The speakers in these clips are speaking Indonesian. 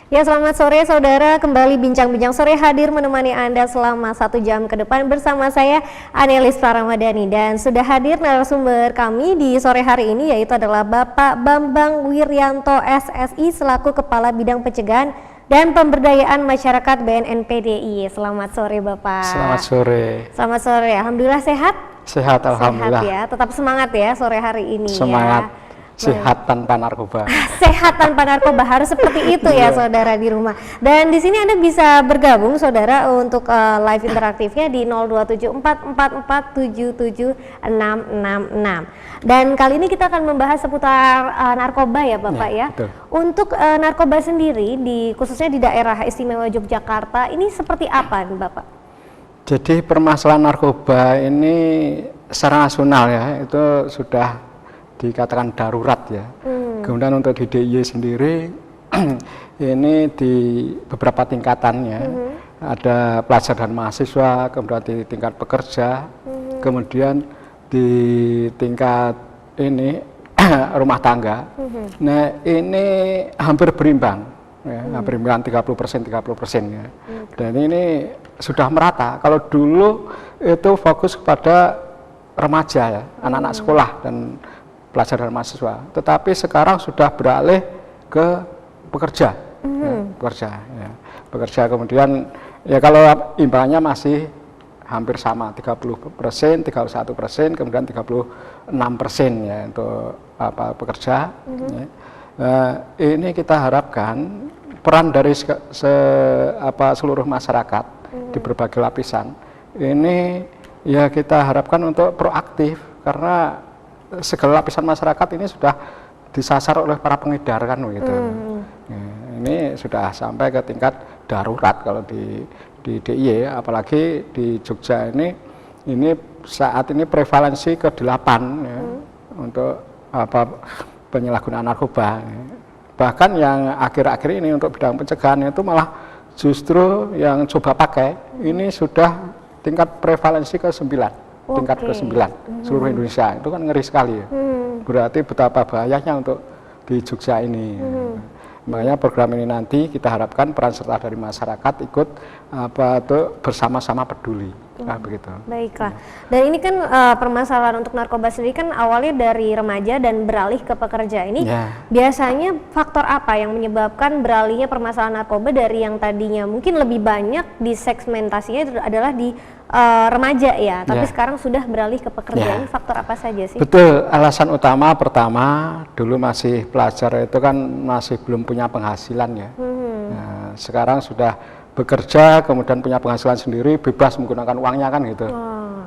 Ya, selamat sore saudara, kembali Bincang-Bincang Sore hadir menemani Anda selama 1 jam ke depan bersama saya Anelis Pramadani, dan sudah hadir narasumber kami di sore hari ini yaitu adalah Bapak Bambang Wiryanto SSI selaku Kepala Bidang Pencegahan dan Pemberdayaan Masyarakat BNNP DIY. Selamat sore Bapak. Selamat sore. Selamat sore, Alhamdulillah sehat? Sehat, Alhamdulillah. Sehat ya, tetap semangat ya sore hari ini. Semangat. Ya. Sehat tanpa narkoba. Sehat tanpa narkoba, harus seperti itu ya saudara di rumah. Dan di sini Anda bisa bergabung saudara untuk live interaktifnya di 027444776666. Dan kali ini kita akan membahas seputar narkoba ya Bapak ya. Betul. Untuk narkoba sendiri khususnya di daerah istimewa Yogyakarta ini seperti apa nih Bapak? Jadi permasalahan narkoba ini secara nasional ya itu sudah dikatakan darurat ya. Kemudian untuk di DIY sendiri ini di beberapa tingkatannya, ada pelajar dan mahasiswa, kemudian di tingkat pekerja, kemudian di tingkat ini rumah tangga. Nah ini hampir berimbang, ya, hampir berimbang 30% ya. Dan ini sudah merata. Kalau dulu itu fokus kepada remaja ya, anak-anak sekolah dan pelajar dan mahasiswa, tetapi sekarang sudah beralih ke pekerja, pekerja kemudian ya kalau imbangannya masih hampir sama 30%, 31%, kemudian 36% ya untuk pekerja. Ya. Ini kita harapkan peran dari seluruh masyarakat di berbagai lapisan ini ya kita harapkan untuk proaktif karena segala lapisan masyarakat ini sudah disasar oleh para pengedar kan begitu. Ini sudah sampai ke tingkat darurat kalau di DIY, apalagi di Jogja ini saat ini prevalensi ke-8 ya, untuk penyalahgunaan narkoba. Bahkan yang akhir-akhir ini untuk bidang pencegahan itu malah justru yang coba pakai ini sudah tingkat prevalensi ke-9. Tingkat ke-9 seluruh Indonesia, itu kan ngeri sekali ya. Berarti betapa bahayanya untuk di Jogja ini. Makanya program ini nanti kita harapkan peran serta dari masyarakat ikut bersama-sama peduli. Begitu. Baiklah. Dan ini kan permasalahan untuk narkoba sendiri kan awalnya dari remaja dan beralih ke pekerja. Ini biasanya faktor apa yang menyebabkan beralihnya permasalahan narkoba dari yang tadinya mungkin lebih banyak di segmentasinya itu adalah di remaja ya, tapi sekarang sudah beralih ke pekerja. Ini faktor apa saja sih? Betul, alasan utama pertama dulu masih pelajar itu kan masih belum punya penghasilan ya. Nah, sekarang sudah bekerja kemudian punya penghasilan sendiri, bebas menggunakan uangnya kan gitu.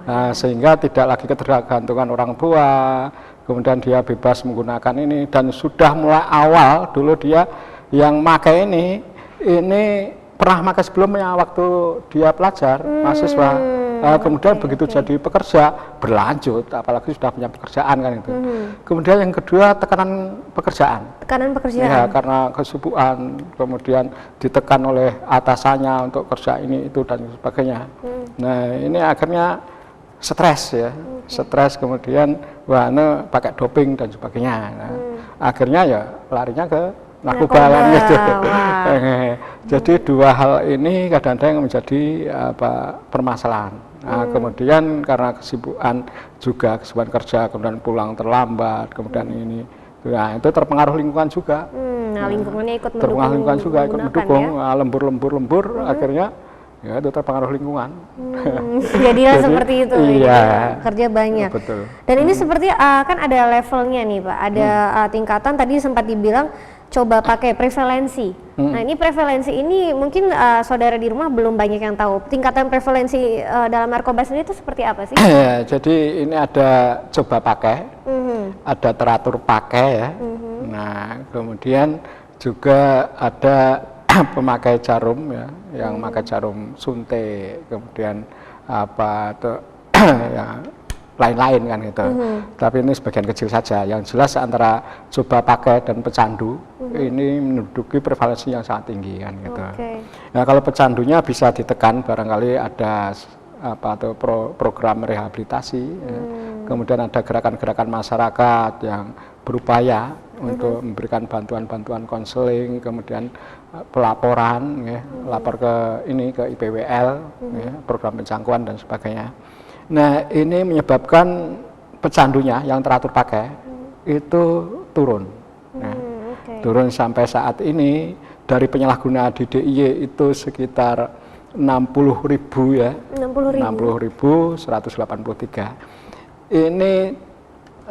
Nah, sehingga tidak lagi ketergantungan orang tua, kemudian dia bebas menggunakan ini, dan sudah mulai awal dulu dia yang pakai ini pernah pakai sebelumnya waktu dia pelajar, mahasiswa. Kemudian begitu jadi pekerja berlanjut, apalagi sudah punya pekerjaan kan itu. Kemudian yang kedua tekanan pekerjaan. Tekanan pekerjaan. Ya, karena kesubuhan, kemudian ditekan oleh atasannya untuk kerja ini itu dan sebagainya. Nah ini akhirnya stres ya, stres kemudian pakai doping dan sebagainya. Nah, akhirnya ya larinya ke narkoba gitu. Jadi dua hal ini kadang-kadang menjadi permasalahan. Nah, kemudian karena kesibukan kerja, kemudian pulang terlambat, kemudian ini, nah itu terpengaruh lingkungan juga. Nah, lingkungannya ikut mendukung. Terpengaruh lingkungan juga ikut mendukung, ya? Lembur, akhirnya ya itu terpengaruh lingkungan. Jadilah seperti itu. Iya. Kerja banyak. Betul. Dan ini seperti kan ada levelnya nih Pak, ada tingkatan tadi sempat dibilang coba pakai prevalensi. Nah ini prevalensi ini mungkin saudara di rumah belum banyak yang tahu. Tingkatan prevalensi dalam narkoba sendiri itu seperti apa sih? Jadi ini ada coba pakai, ada teratur pakai ya. Nah kemudian juga ada pemakai jarum ya, yang memakai jarum suntik, kemudian ya lain-lain kan gitu. Tapi ini sebagian kecil saja. Yang jelas antara coba pakai dan pecandu ini menduduki prevalensi yang sangat tinggi kan gitu. Nah kalau pecandunya bisa ditekan, barangkali ada program rehabilitasi, ya. Kemudian ada gerakan-gerakan masyarakat yang berupaya untuk memberikan bantuan-bantuan konseling, kemudian pelaporan, ya, lapor ke IPWL, ya, program penjangkauan dan sebagainya. Nah, ini menyebabkan pecandunya yang teratur pakai itu turun. Nah, turun sampai saat ini dari penyalahguna di DIY itu sekitar 60.000 ya. 60.183. Ini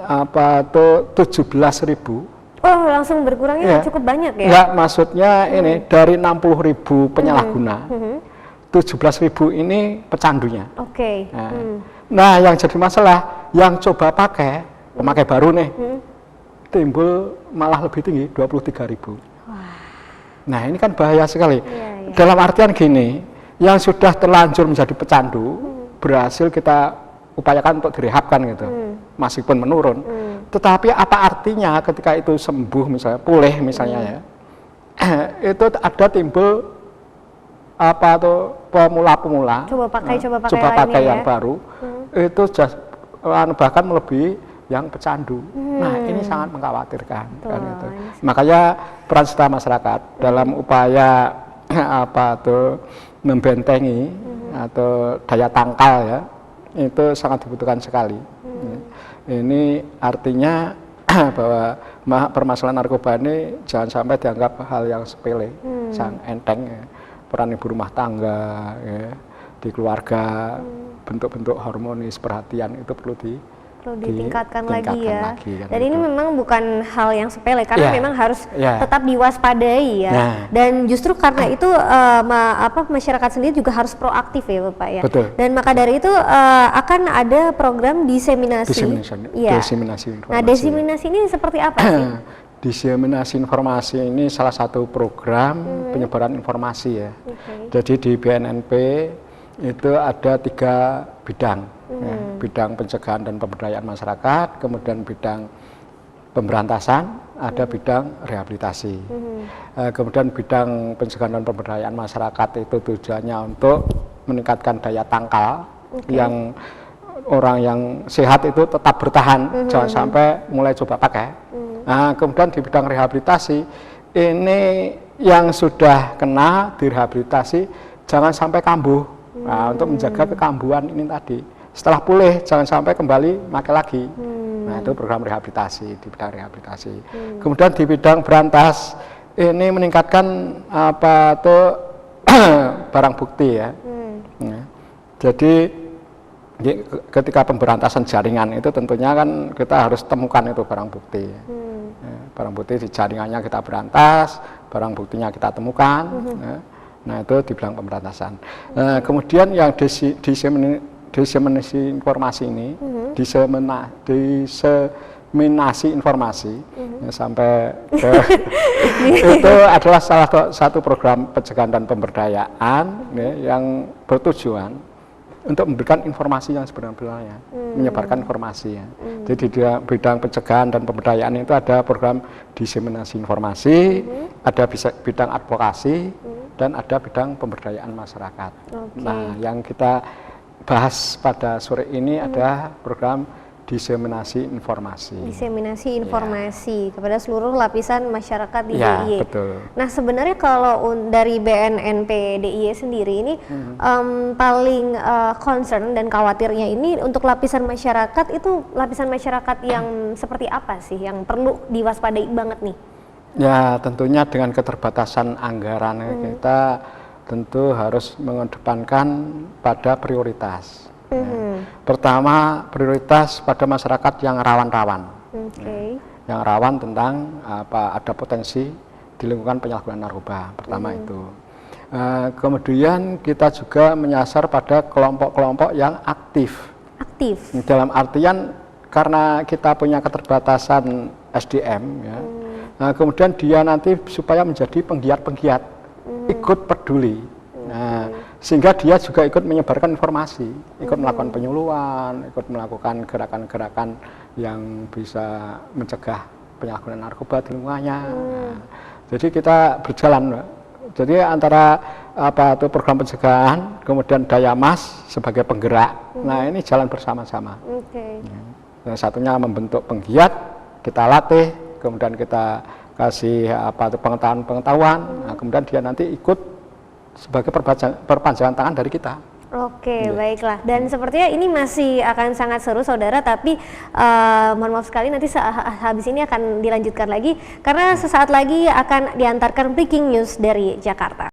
apa tuh 17.000. Oh, langsung berkurangnya cukup banyak ya? Enggak, maksudnya ini dari 60.000 penyalahguna, 17.000 ini pecandunya. Oke. Nah, yang jadi masalah, yang coba pakai, pemakai baru nih, timbul malah lebih tinggi, 23.000. Nah, ini kan bahaya sekali. Dalam artian gini, yang sudah terlanjur menjadi pecandu, berhasil kita upayakan untuk direhabkan gitu, meskipun menurun. Tetapi apa artinya ketika itu sembuh misalnya, pulih misalnya ya, itu ada timbul apa tuh pemula-pemula, coba pakai yang baru, itu bahkan melebihi yang pecandu. Nah, ini sangat mengkhawatirkan. Kan, gitu. Makanya peran serta masyarakat dalam upaya apa tuh membentengi atau daya tangkal ya, itu sangat dibutuhkan sekali. Ini artinya bahwa permasalahan narkoba ini jangan sampai dianggap hal yang sepele, sangat enteng ya. Peran ibu rumah tangga ya, di keluarga, bentuk-bentuk harmonis perhatian itu perlu ditingkatkan lagi ya. Kan Dan itu. ini memang bukan hal yang sepele karena memang harus tetap diwaspadai ya. Dan justru karena itu masyarakat sendiri juga harus proaktif ya Bapak ya. Betul. Dan maka dari itu akan ada program diseminasi informasi. Nah, diseminasi ini seperti apa sih? Diseminasi informasi ini salah satu program penyebaran informasi ya. Jadi di BNNP itu ada 3 bidang, ya, bidang pencegahan dan pemberdayaan masyarakat, kemudian bidang pemberantasan, ada bidang rehabilitasi. Kemudian bidang pencegahan dan pemberdayaan masyarakat itu tujuannya untuk meningkatkan daya tangkal yang orang yang sehat itu tetap bertahan, jangan sampai mulai coba pakai. Nah, kemudian di bidang rehabilitasi ini yang sudah kena direhabilitasi jangan sampai kambuh. Nah, untuk menjaga kekambuhan ini tadi, setelah pulih jangan sampai kembali pakai lagi. Nah, itu program rehabilitasi di bidang rehabilitasi. Kemudian di bidang berantas ini meningkatkan apa tuh barang bukti ya. Jadi ketika pemberantasan jaringan itu tentunya kan kita harus temukan itu barang bukti. Barang bukti di jaringannya kita berantas, barang buktinya kita temukan. Nah, itu dibilang pemberantasan. Kemudian yang diseminasi informasi ini, diseminasi informasi sampai ke itu adalah salah satu program pencegahan dan pemberdayaan ya, yang bertujuan untuk memberikan informasi yang sebenarnya, menyebarkan informasi ya. Jadi di bidang pencegahan dan pemberdayaan itu ada program diseminasi informasi, ada bidang advokasi, dan ada bidang pemberdayaan masyarakat. Nah, yang kita bahas pada sore ini ada program diseminasi informasi. Diseminasi informasi kepada seluruh lapisan masyarakat di DIY. Betul. Nah, sebenarnya kalau dari BNNP DIY sendiri ini paling concern dan khawatirnya ini untuk lapisan masyarakat itu lapisan masyarakat yang seperti apa sih yang perlu diwaspadai banget nih? Ya, tentunya dengan keterbatasan anggaran kita tentu harus mengedepankan pada prioritas. Pertama, prioritas pada masyarakat yang rawan-rawan. Yang rawan tentang ada potensi di lingkungan penyalahgunaan narkoba. Pertama itu. Kemudian kita juga menyasar pada kelompok-kelompok yang aktif. Dalam artian karena kita punya keterbatasan SDM ya. Nah, kemudian dia nanti supaya menjadi penggiat-penggiat, ikut peduli. Nah, sehingga dia juga ikut menyebarkan informasi, ikut melakukan penyuluhan, ikut melakukan gerakan-gerakan yang bisa mencegah penyalahgunaan narkoba di lingkungannya. Nah, jadi kita berjalan, Mbak. Jadi antara program pencegahan, kemudian daya mas sebagai penggerak. Nah, ini jalan bersama-sama. Yang satunya membentuk penggiat, kita latih, kemudian kita kasih pengetahuan, nah, kemudian dia nanti ikut sebagai perpanjangan tangan dari kita. Oke, baiklah. Dan sepertinya ini masih akan sangat seru saudara, tapi mohon maaf sekali nanti habis ini akan dilanjutkan lagi karena sesaat lagi akan diantarkan breaking news dari Jakarta.